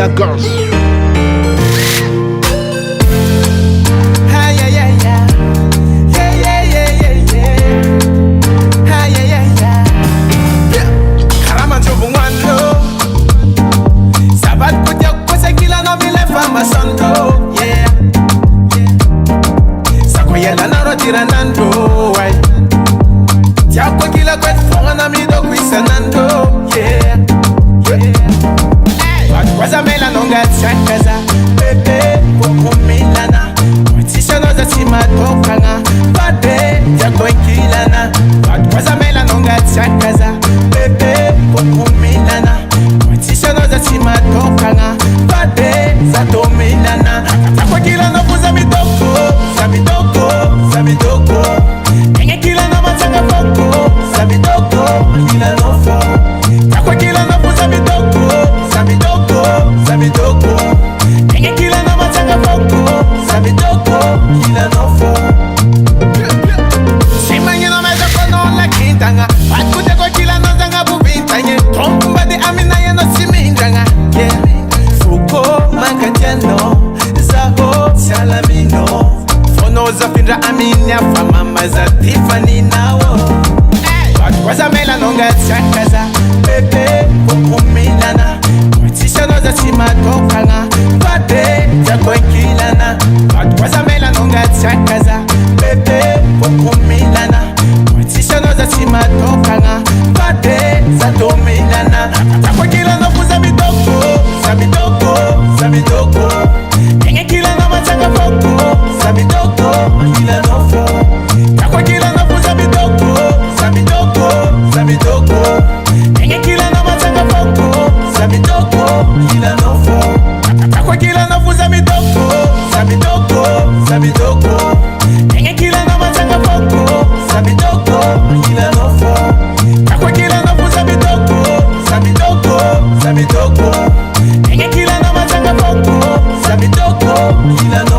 Killer Girls. Tirando, why? Tiako kila kwet fona mi do kwisanando, yeah, yeah. What was a melanonga chakaza, bebe, kukumilana. Watisha no za sima tokanga, bade, tiako ikilana. What was a melanonga chakaza, bebe, kukumilana. Watisha no za sima tokanga, bade, za domilana. Tiako kila no kuza mitoko, sabitoko. Sabidoko, enge kila na matanga foko. Sabidoko, kila no fo. Takwa kila na fu sabidoko. Sabidoko, sabidoko, enge kila na matanga foko. Sabidoko, kila no fo. Shimangi no meza kono la kintanga. Patkute ko kila no zanga bubintanye. Trompa de amina ya no simindanga. Yeah, fuko makatiano. Zaho salamino. Noza findra aminya fama maza Tiffany nawo. What was a melanonga chakaza, bebe, kukumilana. Watisha noza sima tokanga, bade, jako ikilana. What was a melanonga chakaza, bebe, kukumilana. Watisha noza sima tokanga, bade, zato milana. Takwa kila no kuza bidoko, sabidoko, sabidoko. Enge kila no matanga foko, sabidoko. Kila no fo. Takwa kila no fu sabidoko. Sabidoko, sabidoko. Enge kila no matanga foko. Sabidoko, kila no fo. Takwa kila no fu sabidoko. Sabidoko, sabidoko. Enge kila no matanga foko. Sabidoko, kila no fo. Takwa kila no fu sabidoko. Sabidoko, sabidoko. Enge kila no matanga foko. Sabidoko, kila no